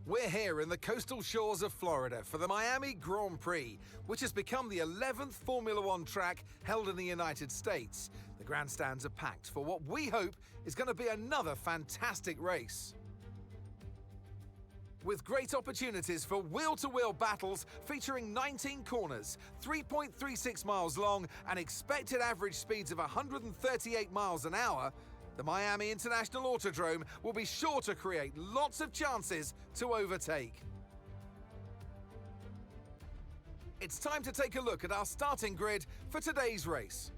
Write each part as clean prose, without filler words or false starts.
We're here in the coastal shores of Florida for the Miami Grand Prix, which has become the 11th Formula One track held in the United States. The grandstands are packed for what we hope is going to be another fantastic race. With great opportunities for wheel-to-wheel battles featuring 19 corners, 3.36 miles long, and expected average speeds of 138 miles an hour, the Miami International Autodrome will be sure to create lots of chances to overtake. It's time to take a look at our starting grid for today's race.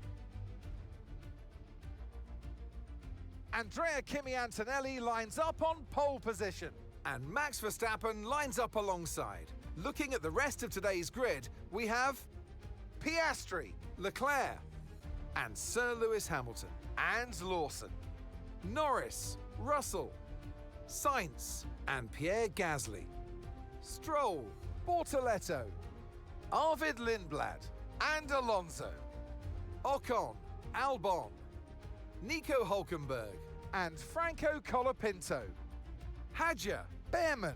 Andrea Kimi Antonelli lines up on pole position, and Max Verstappen lines up alongside. Looking at the rest of today's grid, we have Piastri, Leclerc, and Sir Lewis Hamilton, and Lawson, Norris, Russell, Sainz, and Pierre Gasly, Stroll, Bortoletto, Arvid Lindblad, and Alonso, Ocon, Albon, Nico Hülkenberg, and Franco Colapinto, Hadjar, Behrman,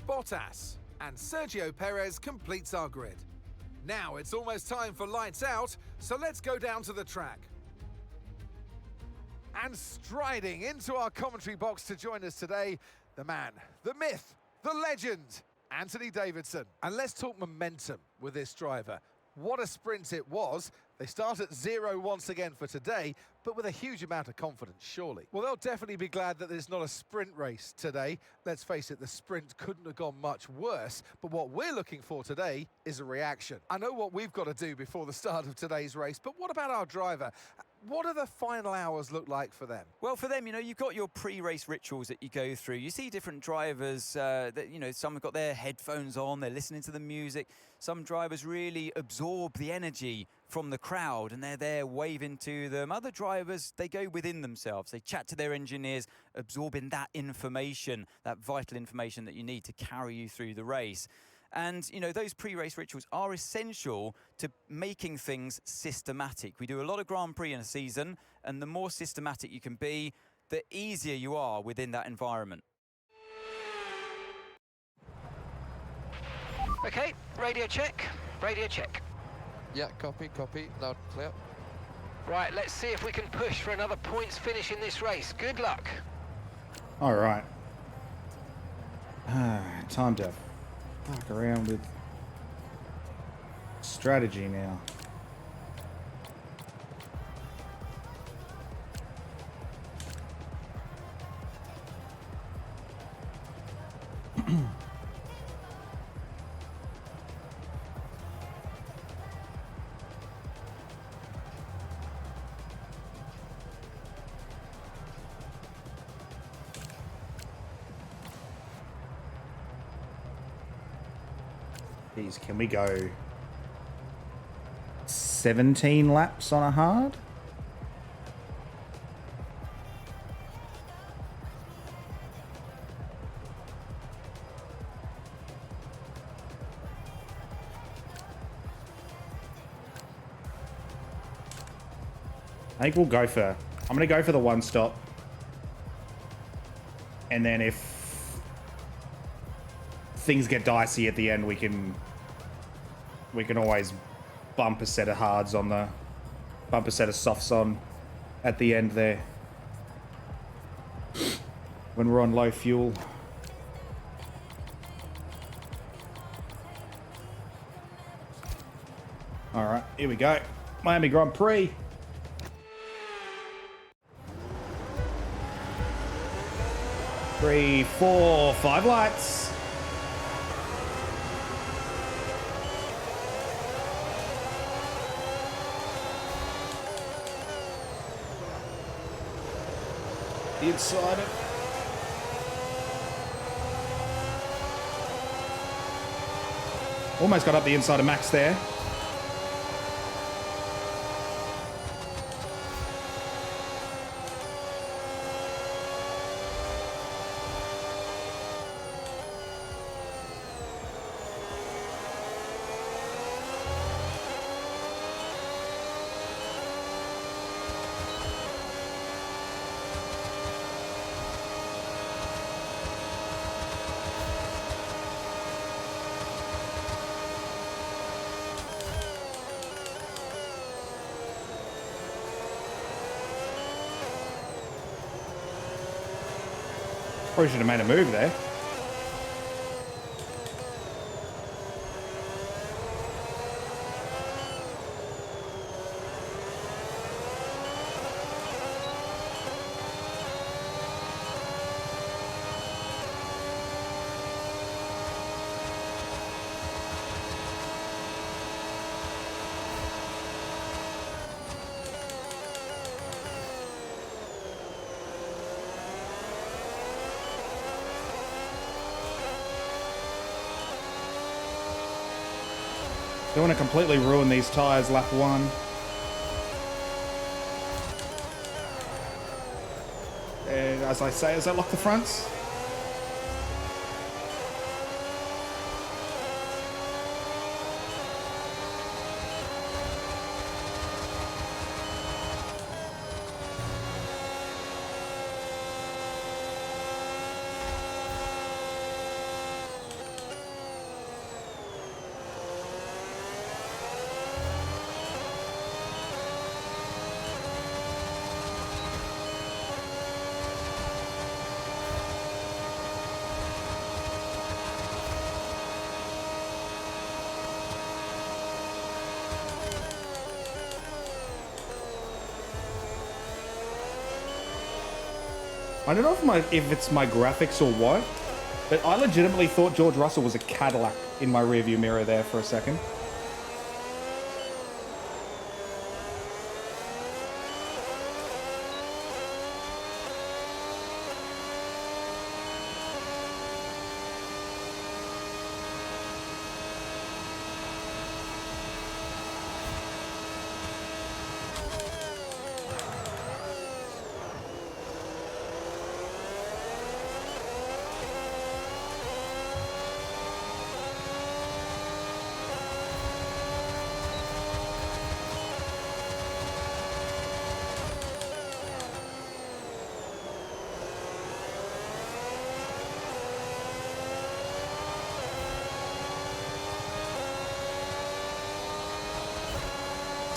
Bottas, and Sergio Perez completes our grid. Now it's almost time for lights out, so let's go down to the track. And striding into our commentary box to join us today, the man, the myth, the legend, Anthony Davidson. And let's talk momentum with this driver. What a sprint it was. They start at 0 once again for today, but with a huge amount of confidence, surely. Well, they'll definitely be glad that there's not a sprint race today. Let's face it, the sprint couldn't have gone much worse, but what we're looking for today is a reaction. I know what we've got to do before the start of today's race, but what about our driver? What do the final hours look like for them? Well, for them, you've got your pre-race rituals that you go through. You see different drivers that, some have got their headphones on, they're listening to the music. Some drivers really absorb the energy from the crowd and they're there waving to them. Other drivers, they go within themselves. They chat to their engineers, absorbing that information, that vital information that you need to carry you through the race. And, those pre-race rituals are essential to making things systematic. We do a lot of Grand Prix in a season, and the more systematic you can be, the easier you are within that environment. Okay, radio check, radio check. Yeah, copy, loud and clear. Right, let's see if we can push for another points finish in this race. Good luck. All right. Time to fuck around with strategy now. Geez, can we go 17 laps on a hard? I think we'll go for... I'm going to go for the one stop. And then if things get dicey at the end, we can always bump a set of hards on the... bump a set of softs on at the end there. When we're on low fuel. Alright, here we go. Miami Grand Prix. Three, four, 5 lights. The inside of... Almost got up the inside of Max there. Probably should have made a move there. Don't want to completely ruin these tyres lap one. And as I say, as I lock the fronts. I don't know if it's my graphics or what, but I legitimately thought George Russell was a Cadillac in my rearview mirror there for a second.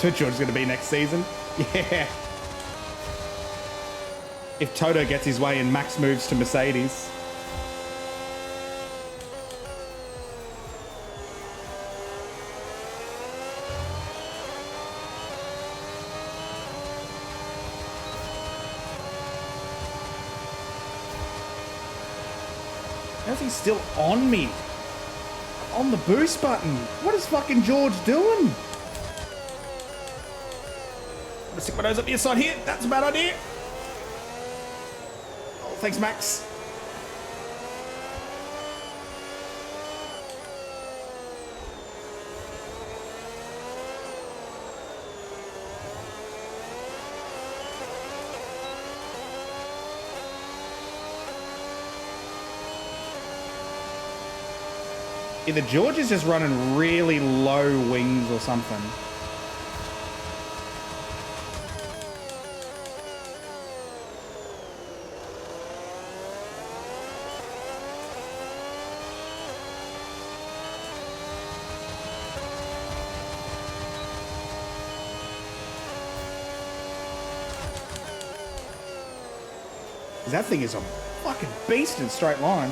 That's what George's going to be next season. Yeah. If Toto gets his way and Max moves to Mercedes. How's he still on me? On the boost button. What is fucking George doing? I'm gonna stick my nose up the side here. That's a bad idea. Oh, thanks, Max. Either George is just running really low wings or something. That thing is a fucking beast in straight line.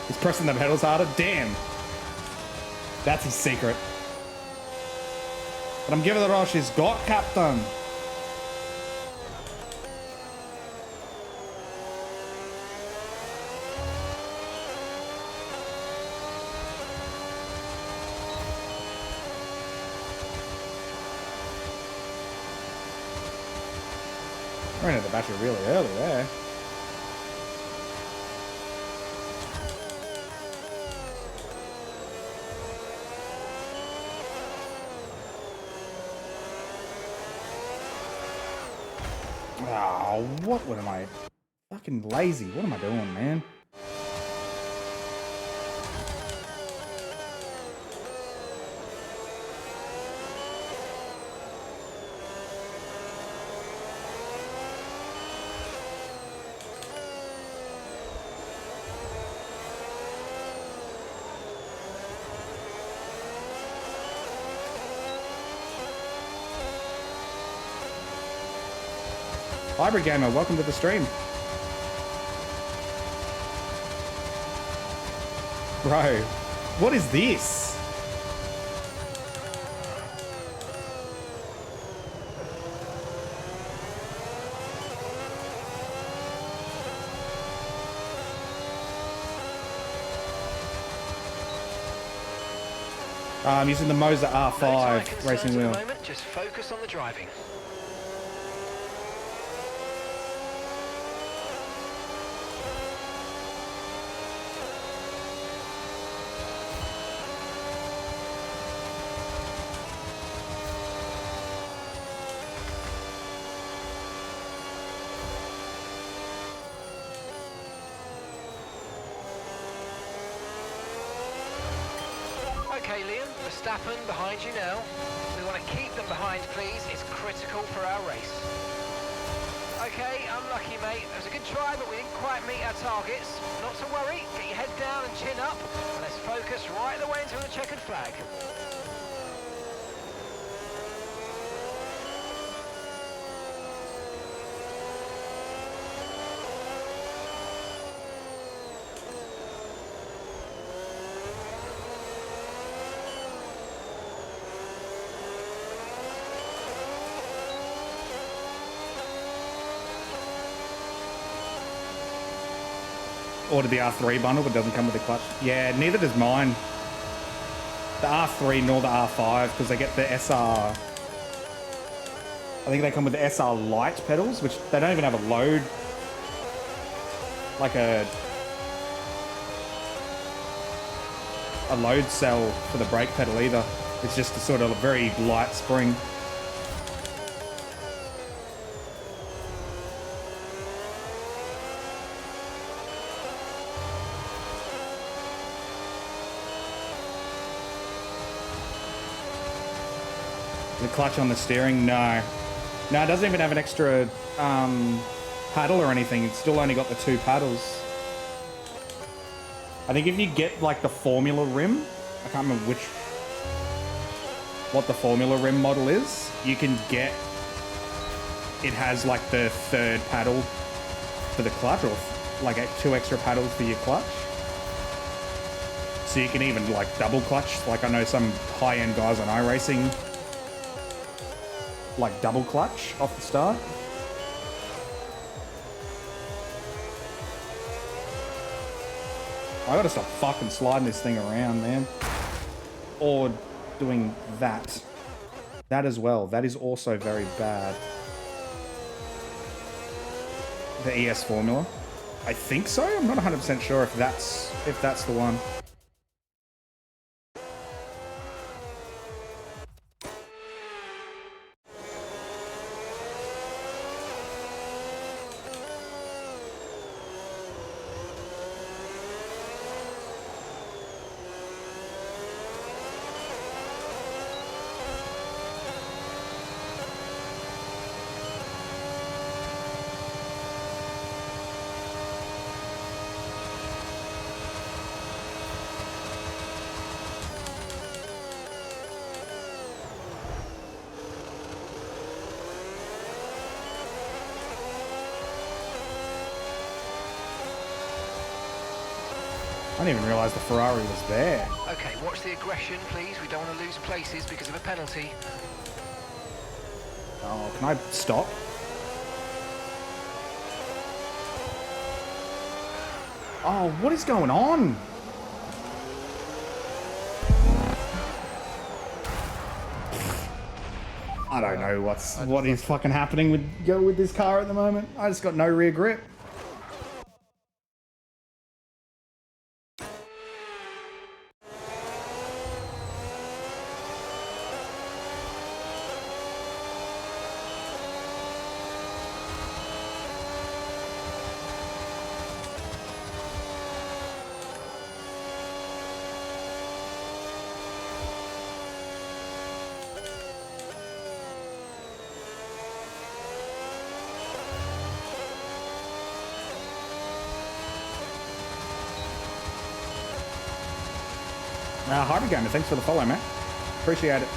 He's pressing the pedals harder. Damn. That's his secret. But I'm giving it all she's got, Captain. Ran out of the battery really early there. Oh, what am I? Fucking lazy. What am I doing, man? Hybrid Gamer, welcome to the stream. Bro, what is this? I'm using the Moser R5 racing wheel. Just focus on the driving. Okay, Liam, Verstappen behind you now. We want to keep them behind, please. It's critical for our race. Okay, unlucky, mate. It was a good try, but we didn't quite meet our targets. Not to worry. Get your head down and chin up. And let's focus right the way into the checkered flag. Ordered the R3 bundle, but doesn't come with the clutch. Yeah, neither does mine. The R3 nor the R5, because they get the SR. I think they come with the SR Lite pedals, which they don't even have a load. Like a load cell for the brake pedal either. It's just a sort of very light spring. The clutch on the steering, no. No, it doesn't even have an extra paddle or anything. It's still only got the 2 paddles. I think if you get like the Formula rim, I can't remember what the Formula rim model is, you can get, it has like the 3rd paddle for the clutch, or like 2 extra paddles for your clutch. So you can even like double clutch. Like I know some high-end guys on iRacing like double clutch off the start. I gotta stop fucking sliding this thing around, man. Or doing that. That as well. That is also very bad. The ES formula. I think so. I'm not 100% sure if that's the one. I didn't even realise the Ferrari was there. Okay, watch the aggression, please. We don't want to lose places because of a penalty. Oh, can I stop? Oh, what is going on? I don't know what is fucking happening with this car at the moment. I just got no rear grip. Hybrid Gamer, thanks for the follow, man. Appreciate it.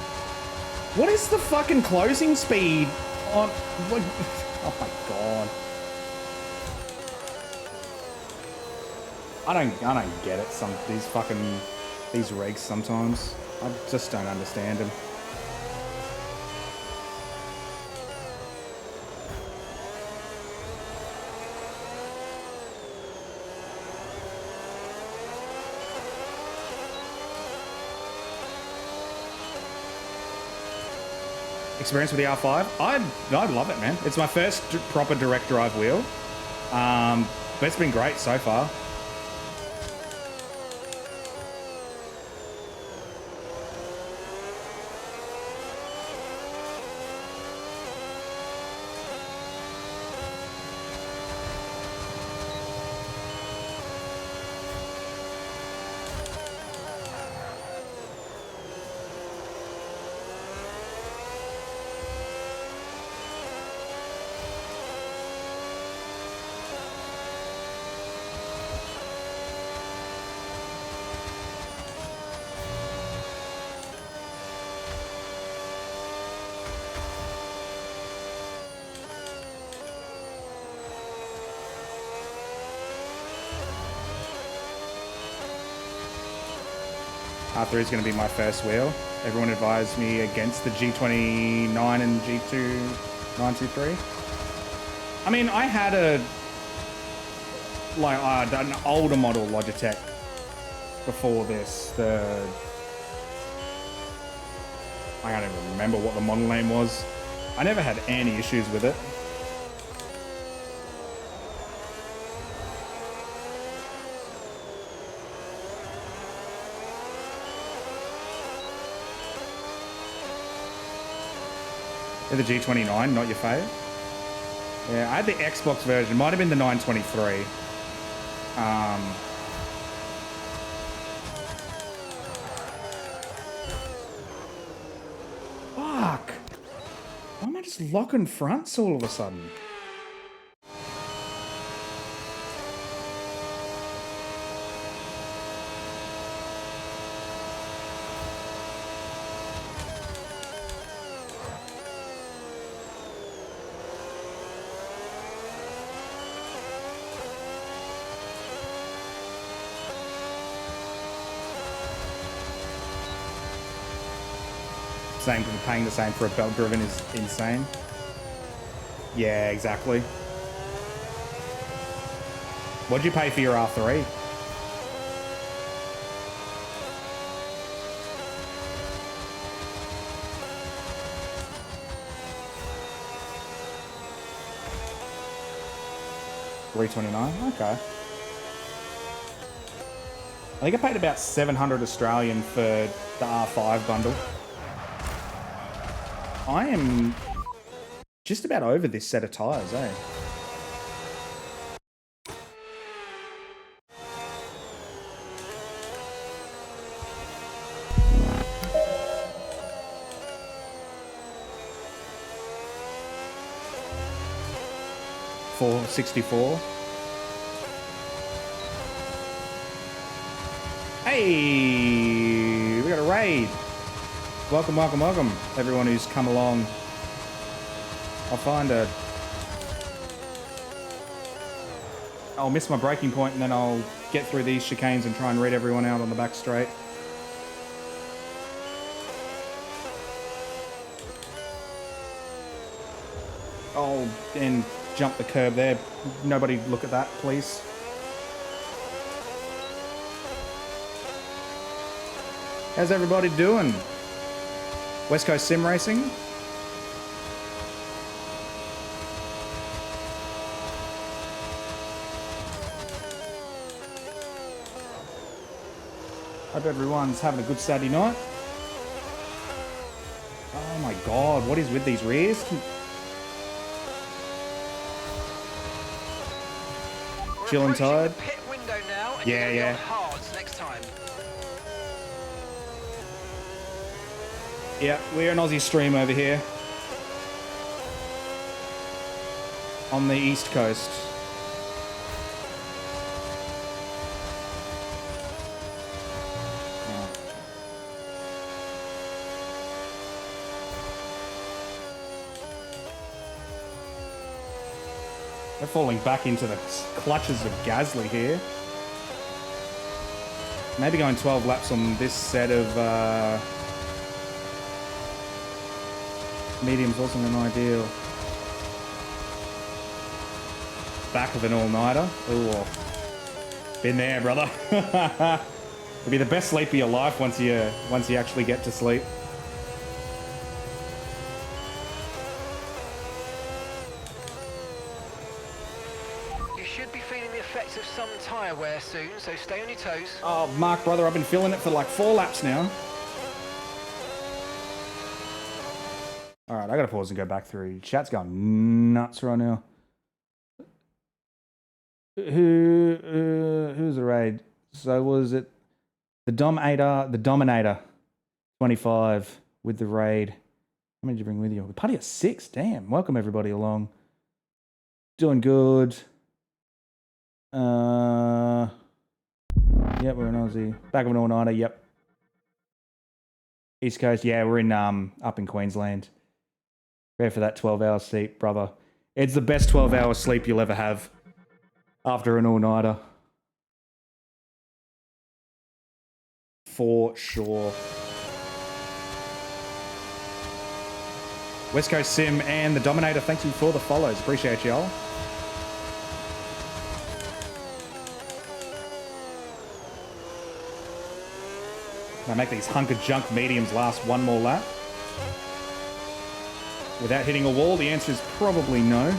What is the fucking closing speed on... Oh my god. I don't get it. These regs sometimes. I just don't understand them. Experience with the R5? I love it, man. It's my first proper direct drive wheel. But it's been great so far. R3 is going to be my first wheel. Everyone advised me against the G29 and G2923. I mean, I had an older model Logitech before this. I don't even remember what the model name was. I never had any issues with it. The G29, not your fave? Yeah, I had the Xbox version. Might have been the 923. Fuck! Why am I just locking fronts all of a sudden? Same for paying the same for a belt driven is insane. Yeah, exactly. What'd you pay for your R3? $329. Okay. I think I paid about 700 Australian for the R5 bundle. I am just about over this set of tyres, eh? $464. Hey, we got a raid. Welcome, welcome, welcome, everyone who's come along. I'll miss my braking point and then I'll get through these chicanes and try and read everyone out on the back straight. Oh, and jump the curb there. Nobody look at that, please. How's everybody doing? West Coast Sim Racing. Hope everyone's having a good Saturday night. Oh my god, what is with these rears? Chilling tired. Pit window now, and Yeah, yeah. Hards next time. Yeah, we're an Aussie stream over here. On the East Coast. We're falling back into the clutches of Gasly here. Maybe going 12 laps on this set of mediums wasn't an ideal. Back of an all-nighter. Ooh. Been there, brother. It'll be the best sleep of your life once you actually get to sleep. You should be feeling the effects of some tyre wear soon, so stay on your toes. Oh, Mark, brother, I've been feeling it for like 4 laps now. All right, I gotta pause and go back through. Chat's going nuts right now. Who's the raid? So was it the Dominator 25 with the raid? How many did you bring with you? Party of 6. Damn. Welcome everybody along. Doing good. Yep, we're in Aussie. Back of an all-nighter, yep. East Coast, yeah, we're in up in Queensland. Prepare for that 12-hour sleep, brother. It's the best 12-hour sleep you'll ever have. After an all-nighter. For sure. West Coast Sim and the Dominator, thank you for the follows. Appreciate y'all. Now make these hunk of junk mediums last one more lap. Without hitting a wall, the answer is probably no.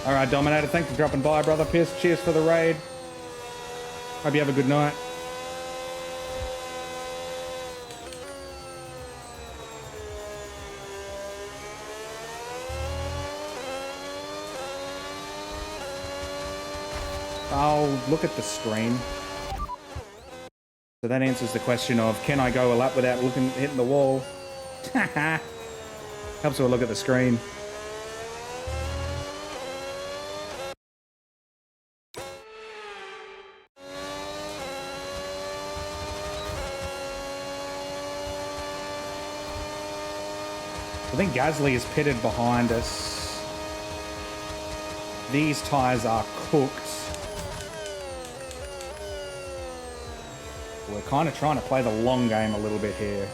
All right, Dominator, thanks for dropping by, brother. Cheers for the raid. Hope you have a good night. I'll look at the screen. So that answers the question of, can I go a lap without hitting the wall? Helps with a look at the screen. I think Gasly is pitted behind us. These tyres are cooked. We're kind of trying to play the long game a little bit here.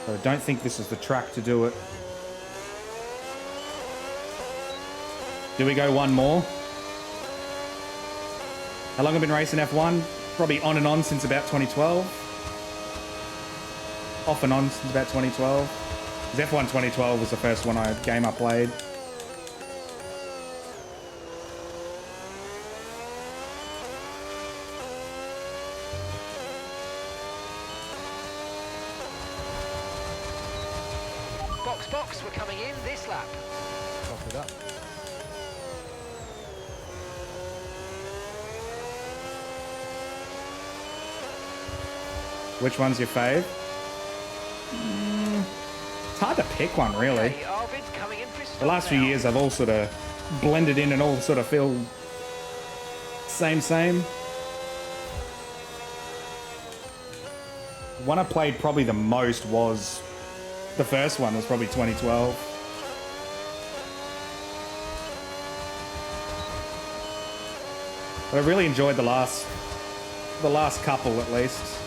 But I don't think this is the track to do it. Do we go one more? How long have I been racing F1? Probably on and on since about 2012. Off and on since about 2012. Because F1 2012 was the first game I played. Box, we're coming in this lap. Copy that. Which one's your fave? It's hard to pick one, really. Okay, Arvid's coming in for his The last few now. years, I've all sort of blended in and all sort of feel same. One I played probably the most was the first one, was probably 2012. But I really enjoyed the last couple at least.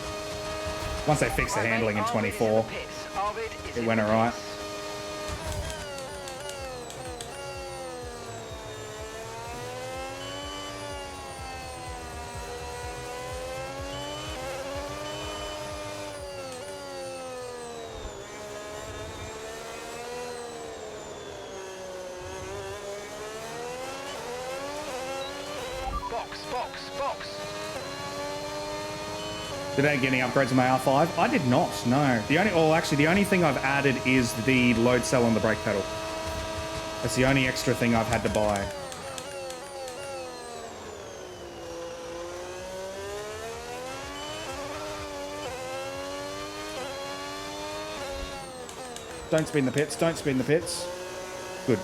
Once they fixed the handling in 24, it went alright. Box. Did I get any upgrades on my R5? I did not, no. The only thing I've added is the load cell on the brake pedal. That's the only extra thing I've had to buy. Don't spin the pits. Don't spin the pits. Good.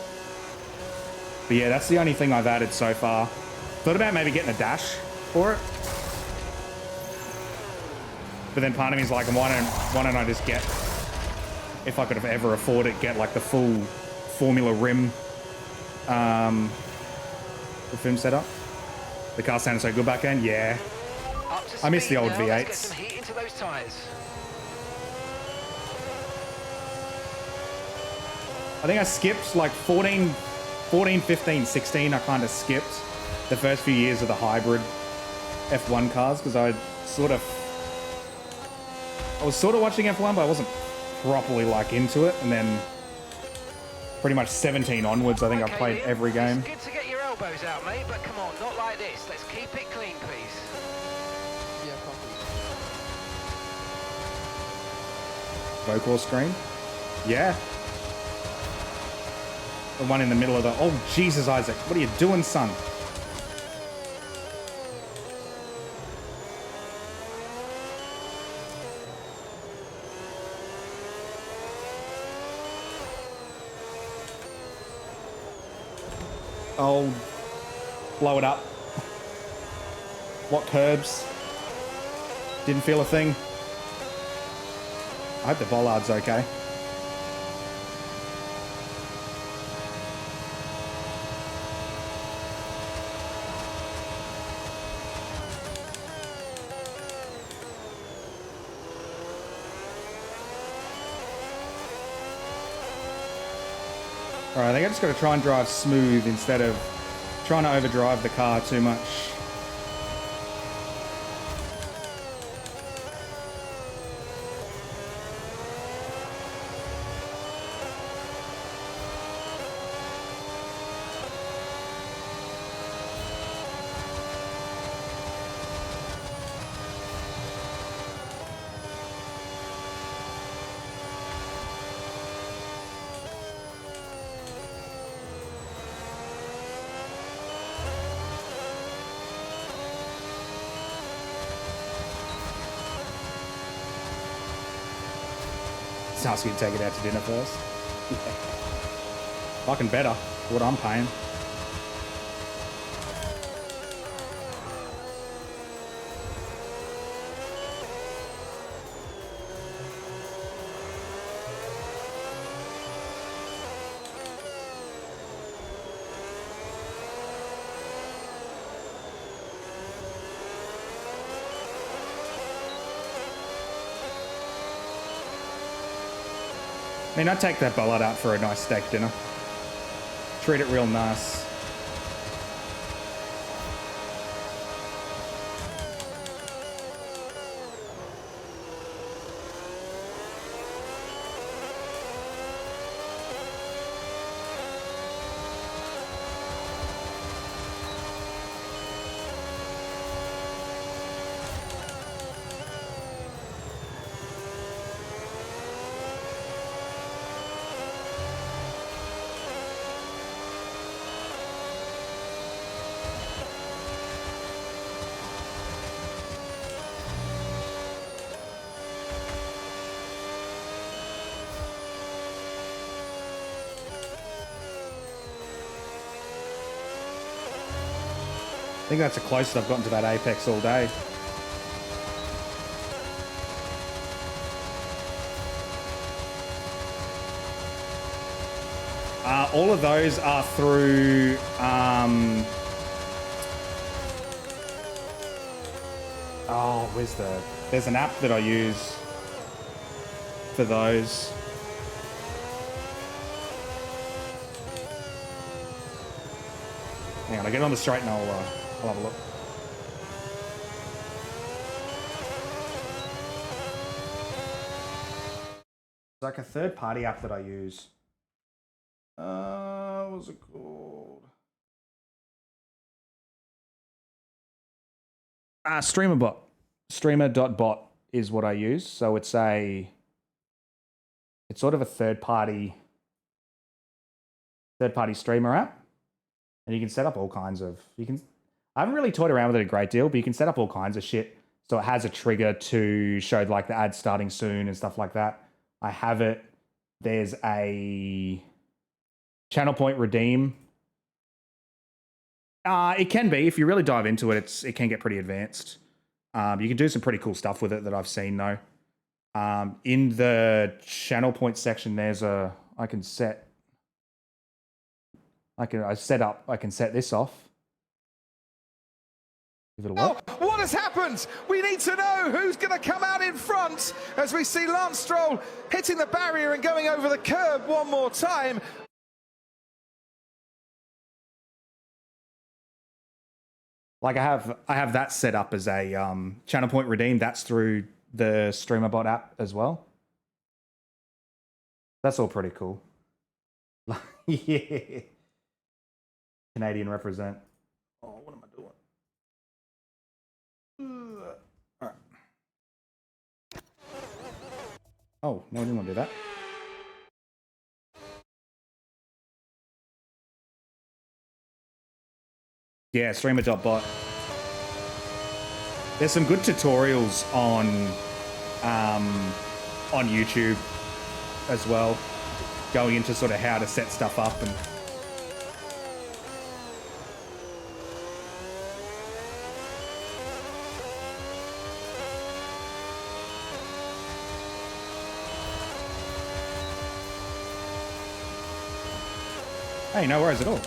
But yeah, that's the only thing I've added so far. Thought about maybe getting a dash for it. But then part of me is like, why don't I just get, if I could have ever afford it, get like the full Formula Rim the film setup. The car sounded so good back then. Yeah. I miss the old V8s. Let's get some heat into those tyres. I think I skipped like 14, 15, 16. I kind of skipped the first few years of the hybrid F1 cars because I was sort of watching F1, but I wasn't properly like into it. And then pretty much 17 onwards, I think I've played Liam, every game. It's good to get your elbows out, mate, but come on, not like this. Let's keep it clean, please. Yeah, copy. Vocal screen. Yeah. The one in the middle of the... Oh, Jesus, Isaac. What are you doing, son? Oh, blow it up. What curbs? Didn't feel a thing. I hope the bollard's okay. Alright, I think I just got to try and drive smooth instead of trying to overdrive the car too much. Ask you to take it out to dinner first. Yeah. Fucking better. What I'm paying. I mean, I'd take that bollard out for a nice steak dinner. Treat it real nice. I think that's the closest I've gotten to that apex all day. All of those are through there's an app that I use for those. Hang on, I get on the straight and I'll have a look. It's like a third-party app that I use. What's it called? StreamerBot. Streamer.bot is what I use. So it's sort of a third-party streamer app. And you can set up all kinds of, I haven't really toyed around with it a great deal, but you can set up all kinds of shit. So it has a trigger to show like the ad starting soon and stuff like that. I have it there's a channel point redeem. It can be, if you really dive into it, it can get pretty advanced. You can do some pretty cool stuff with it that I've seen though. In the channel point section, there's I can set this off. Give it a look. Oh, what has happened? We need to know who's going to come out in front as we see Lance Stroll hitting the barrier and going over the curb one more time. Like I have that set up as a channel point redeem. That's through the StreamerBot app as well. That's all pretty cool. Yeah. Canadian represent. Oh, what am I doing? All right. Oh, no, I didn't want to do that. Yeah, streamer.bot. There's some good tutorials on YouTube as well, going into sort of how to set stuff up and hey, no worries at all.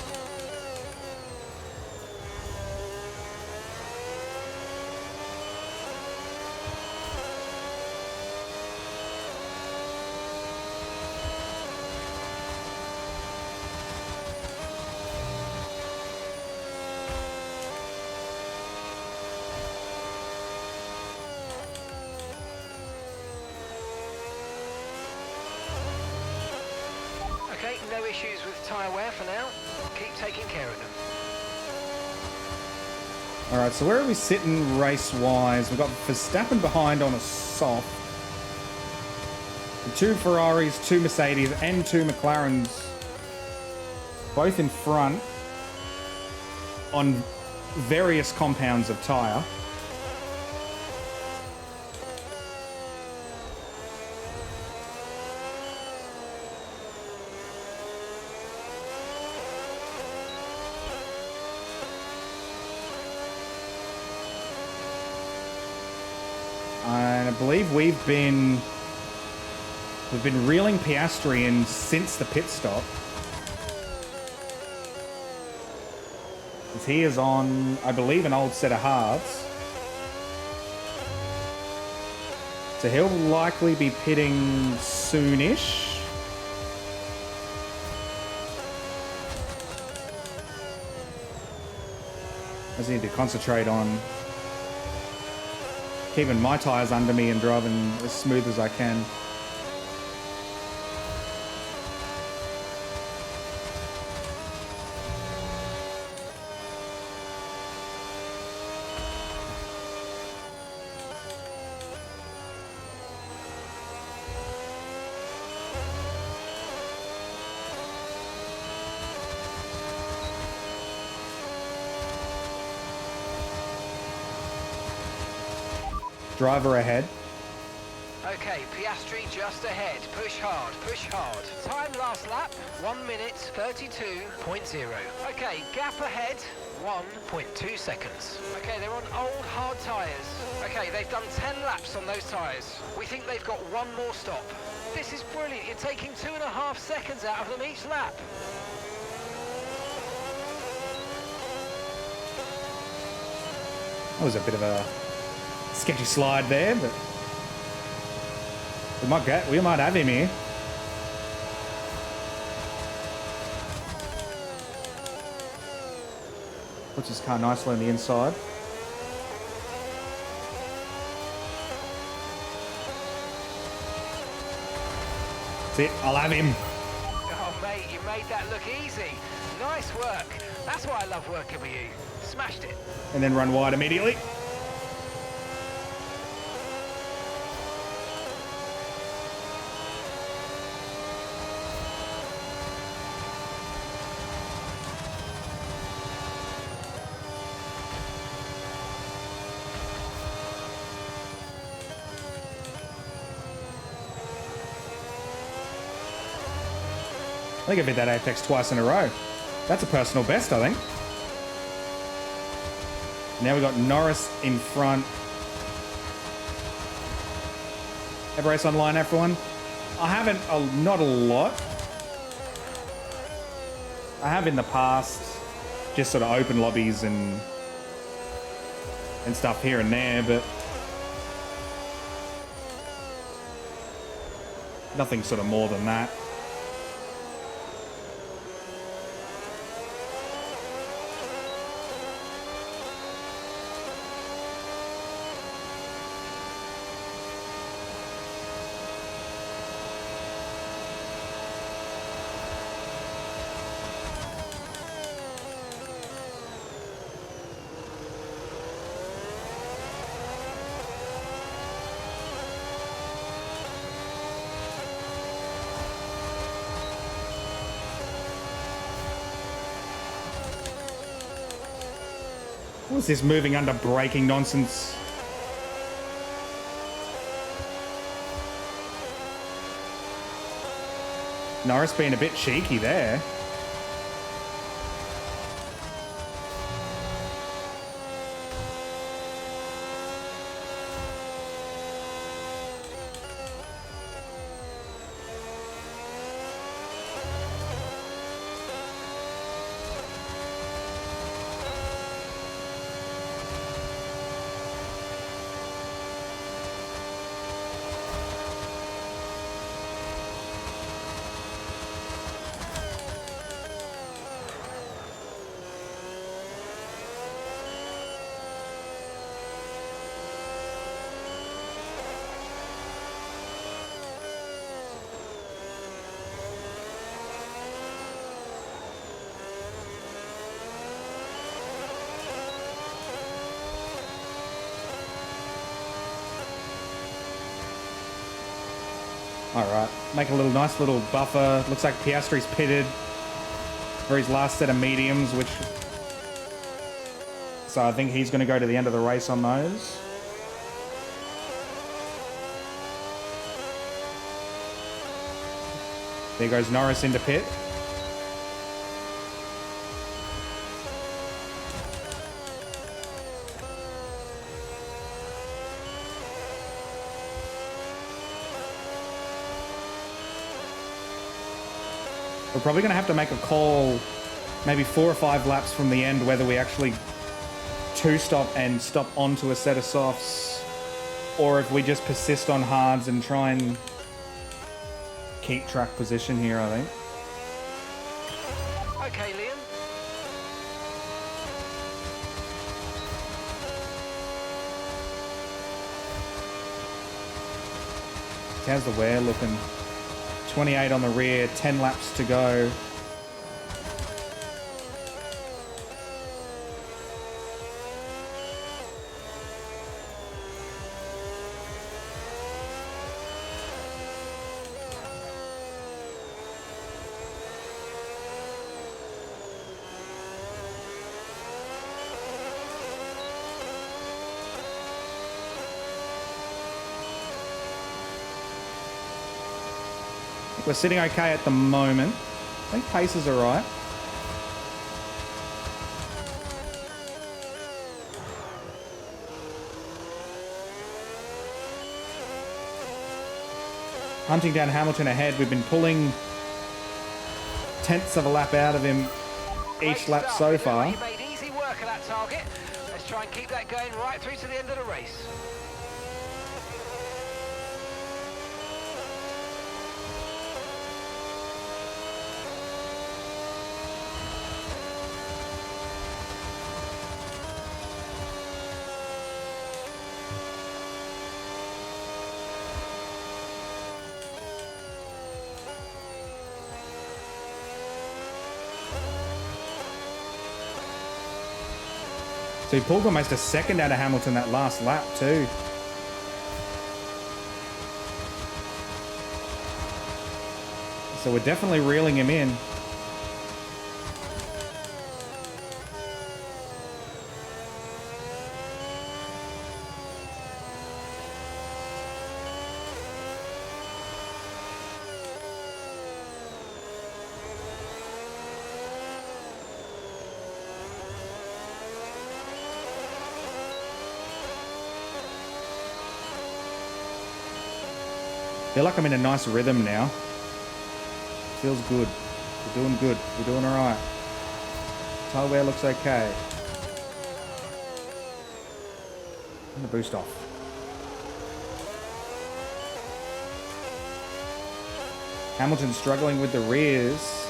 Okay, no issues with tyre wear for now. Keep taking care of them. All right, so where are we sitting race-wise? We've got Verstappen behind on a soft. Two Ferraris, two Mercedes, and two McLarens, both in front on various compounds of tyre. And I believe we've been reeling Piastri in since the pit stop. As he is on, I believe, an old set of hards. So he'll likely be pitting soonish. I just need to concentrate on keeping my tyres under me and driving as smooth as I can. Driver ahead. Okay, Piastri just ahead. Push hard, push hard. Time last lap, 1 minute 32.0. Okay, gap ahead, 1.2 seconds. Okay, they're on old hard tyres. Okay, they've done 10 laps on those tyres. We think they've got one more stop. This is brilliant. You're taking 2.5 seconds out of them each lap. That was a bit of a sketchy slide there, but we might have him here. Puts his car nicely on the inside. That's it, I'll have him. Oh, mate, you made that look easy. Nice work. That's why I love working with you. Smashed it. And then run wide immediately. think I've hit that apex twice in a row. That's a personal best, I think. Now we've got Norris in front. Have a race online, everyone. I haven't, not a lot. I have in the past, just sort of open lobbies and stuff here and there, but nothing sort of more than that. What's this moving under braking nonsense? Norris being a bit cheeky there. All right, make a little nice little buffer. Looks like Piastri's pitted for his last set of mediums, which, so I think he's going to go to the end of the race on those. There goes Norris into pit. We're probably going to have to make a call maybe 4 or 5 laps from the end whether we actually two-stop and stop onto a set of softs, or if we just persist on hards and try and keep track position here, I think. Okay, Liam. How's the wear looking? 28 on the rear, 10 laps to go. We're sitting okay at the moment. I think pace is all right. Hunting down Hamilton ahead. We've been pulling tenths of a lap out of him each lap so far. You made easy work of that target. Let's try and keep that going right through to the end of the race. So he pulled almost a second out of Hamilton that last lap too. So we're definitely reeling him in. Feel like I'm in a nice rhythm now. Feels good. We're doing good. We're doing all right. Tire wear looks okay. Turn the boost off. Hamilton struggling with the rears.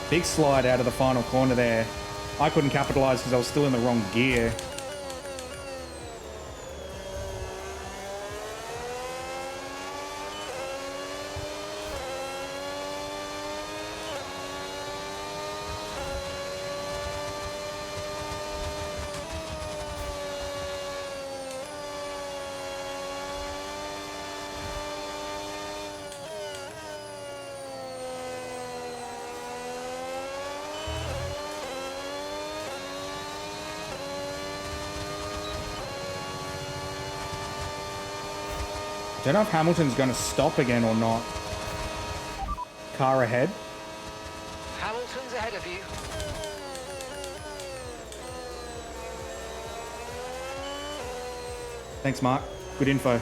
Big slide out of the final corner there. I couldn't capitalize because I was still in the wrong gear. Don't know if Hamilton's going to stop again or not. Car ahead. Hamilton's ahead of you. Thanks, Mark. Good info.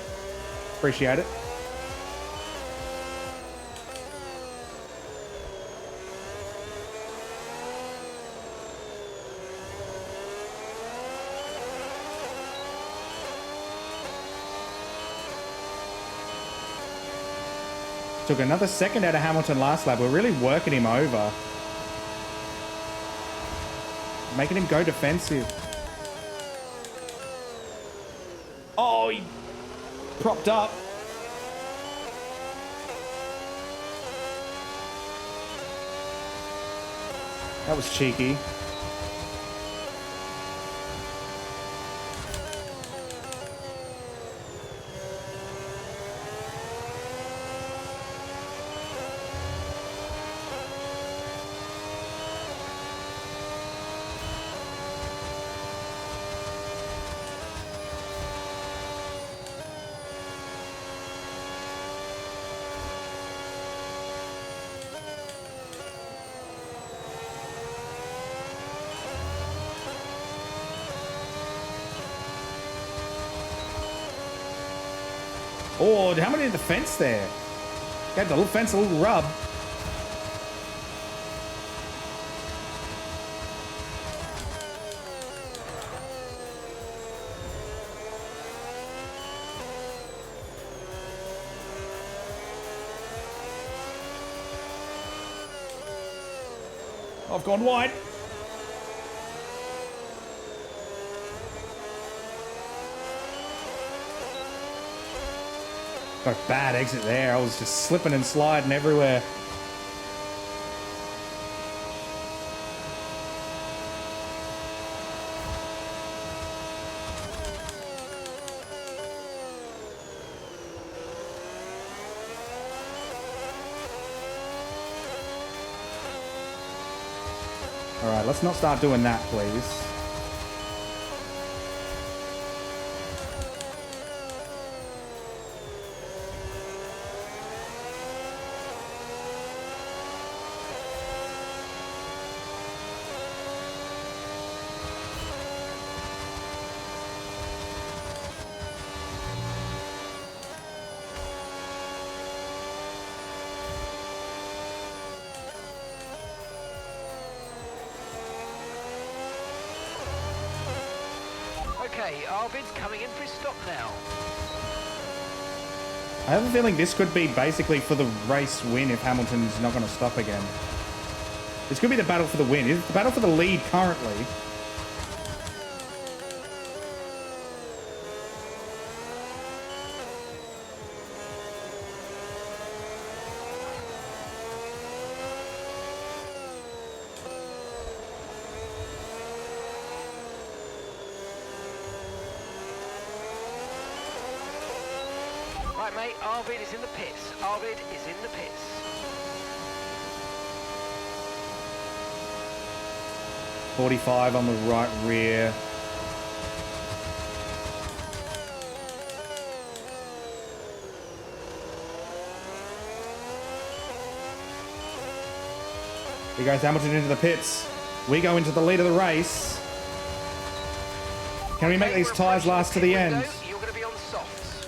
Appreciate it. Took another second out of Hamilton last lap. We're really working him over. Making him go defensive. Oh, he propped up. That was cheeky. Oh, how many in the fence there? Gave the little fence a little rub. I've gone wide. Got a bad exit there. I was just slipping and sliding everywhere. All right, let's not start doing that, please. Okay, Arvid's coming in for his stop now. I have a feeling this could be basically for the race win if Hamilton's not going to stop again. This could be the battle for the win. It's the battle for the lead currently. Right, mate, Arvid is in the pits. Arvid is in the pits. .45 on the right rear. Here goes Hamilton into the pits. We go into the lead of the race. Can we make these tyres last to the end? You're going to be on softs.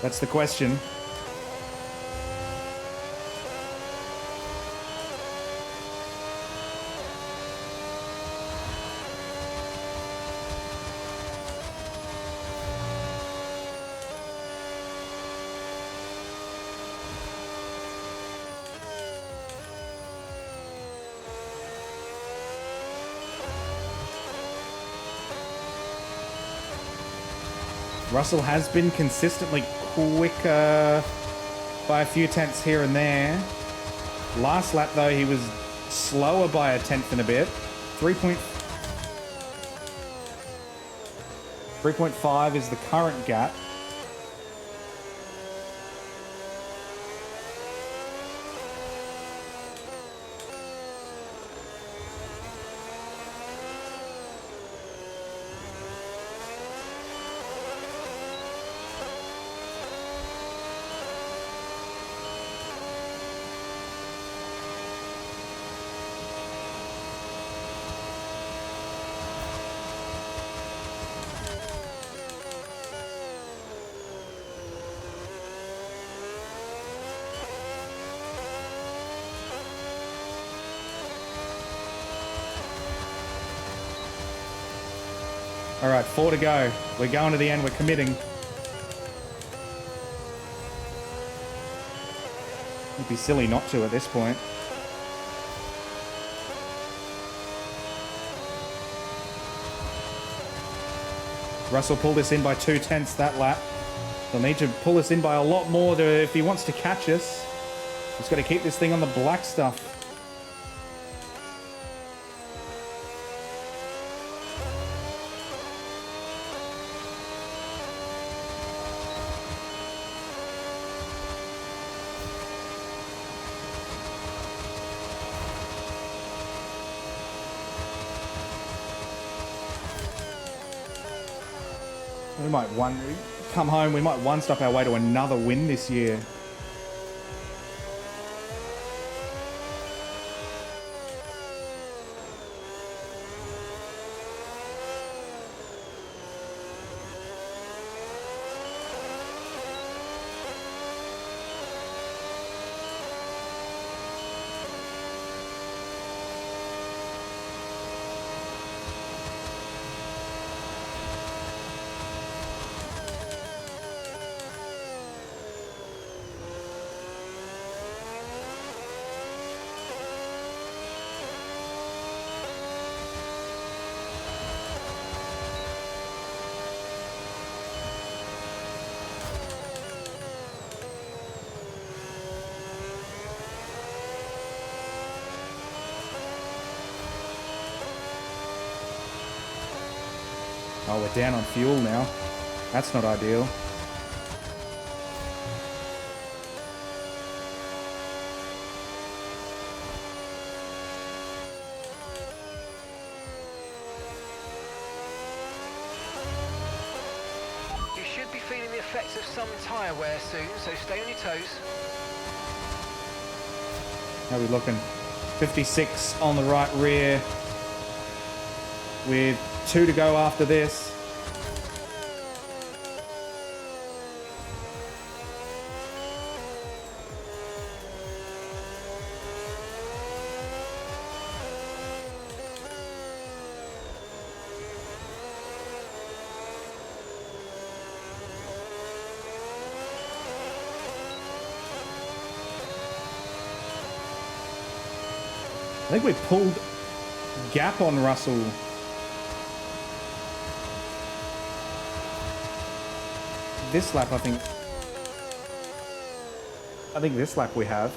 That's the question. Russell has been consistently quicker by a few tenths here and there. Last lap, though, he was slower by a tenth and a bit. 3.5 is the current gap. All right, 4 to go. We're going to the end. We're committing. It'd be silly not to at this point. Russell pulled us in by 2 tenths that lap. He'll need to pull us in by a lot more if he wants to catch us. He's got to keep this thing on the black stuff. We might come home. We might one-stop our way to another win this year. Oh, we're down on fuel now. That's not ideal. You should be feeling the effects of some tyre wear soon, so stay on your toes. How are we looking? 56 on the right rear with 2 to go after this. I think we pulled gap on Russell. This lap, I think this lap we have.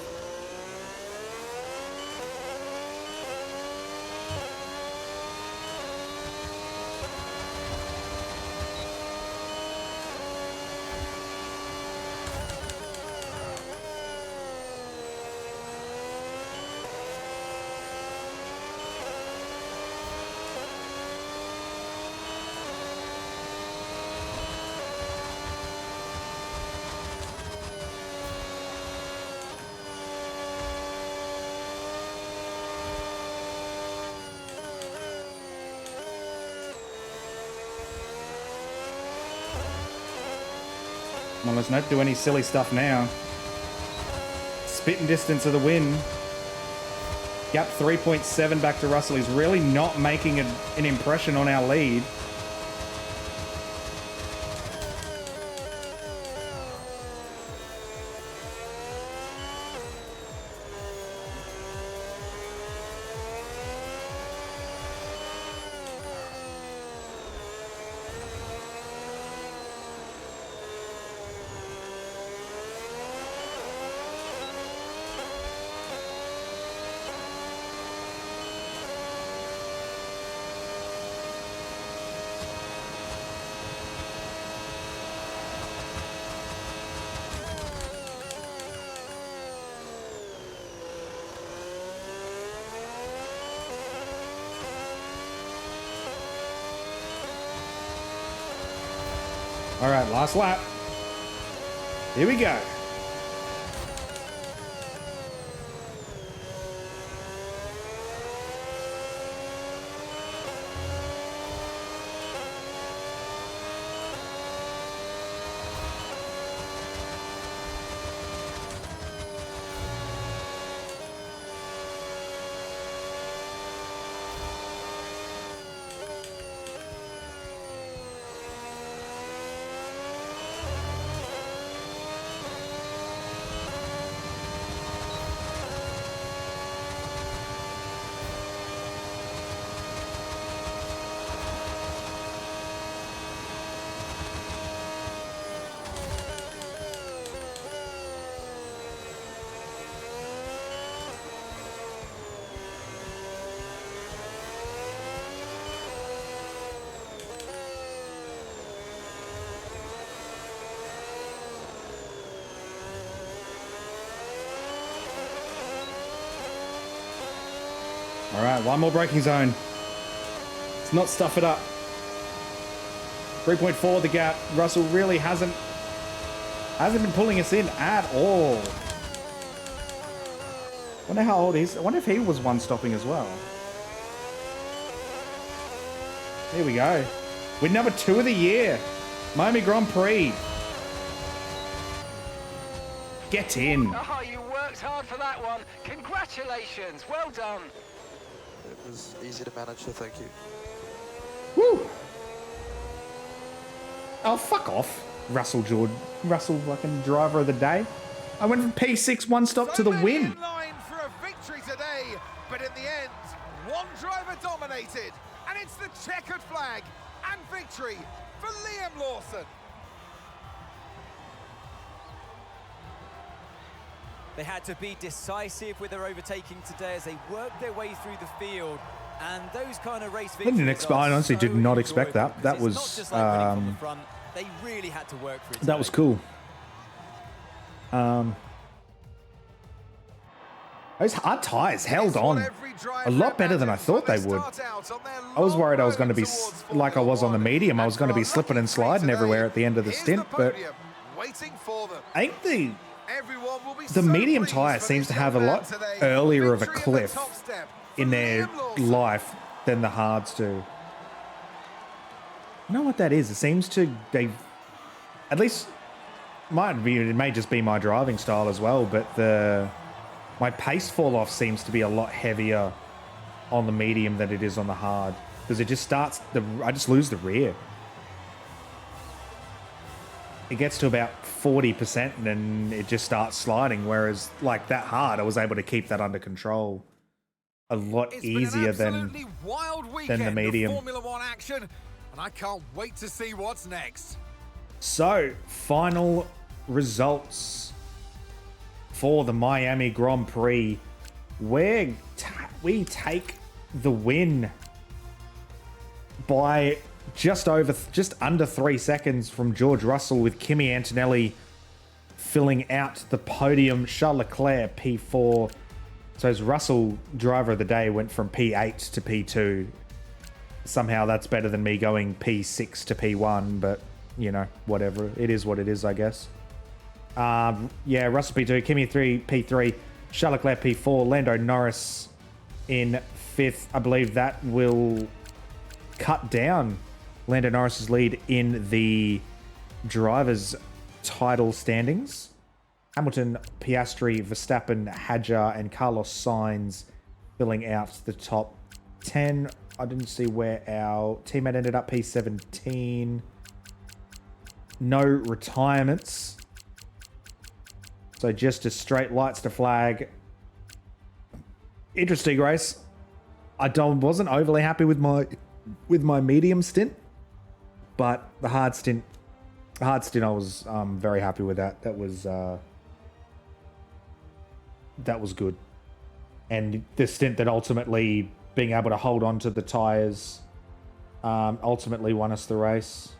Well, let's not do any silly stuff now. Spitting distance of the win. Gap 3.7 back to Russell. He's really not making an impression on our lead. All right, last lap. Here we go. All right, one more braking zone. Let's not stuff it up. 3.4 the gap. Russell really hasn't been pulling us in at all. Wonder how old he's. I wonder if he was one stopping as well. Here we go. Win number 2 of the year. Miami Grand Prix. Get in. Oh, you worked hard for that one. Congratulations. Well done. It was easy to manage, so thank you. Woo! Oh, fuck off. Russell Jordan. Russell fucking driver of the day. I went from P6 one stop to the win. In line for a victory today, but in the end, one driver dominated, and it's the checkered flag and victory for Liam Lawson. They had to be decisive with their overtaking today as they worked their way through the field. And those kind of race victories I honestly did not expect that. That was not just like winning from the front. They really had to work for it. That was cool. Those hard tyres held on a lot better than I thought they would. I was worried I was going to be like I was on the medium. I was going to be slipping and sliding everywhere at the end of the stint, but I think the medium tyre seems to have a lot earlier of a cliff in their life than the hards do. I know what that is. It seems to, at least, it may just be my driving style as well, but my pace fall off seems to be a lot heavier on the medium than it is on the hard, because it just starts, I just lose the rear. It gets to about 40% and then it just starts sliding, whereas like that hard, I was able to keep that under control a lot easier than the medium. Formula One action, and I can't wait to see what's next. So, final results for the Miami Grand Prix. We take the win by just under 3 seconds from George Russell, with Kimi Antonelli filling out the podium. Charles Leclerc P4. So as Russell driver of the day went from P8 to P2. Somehow that's better than me going P6 to P1, but you know, whatever. It is what it is, I guess. Yeah, Russell P2, Kimi P3, Charles Leclerc P4, Lando Norris in 5th. I believe that will cut down Lando Norris's lead in the Drivers' title standings. Hamilton, Piastri, Verstappen, Hadjar, and Carlos Sainz filling out the top 10. I didn't see where our teammate ended up, P17. No retirements. So just a straight lights to flag. Interesting race. Wasn't overly happy with my medium stint, but the hard stint I was very happy with that. That was good. And the stint that ultimately being able to hold on to the tyres ultimately won us the race.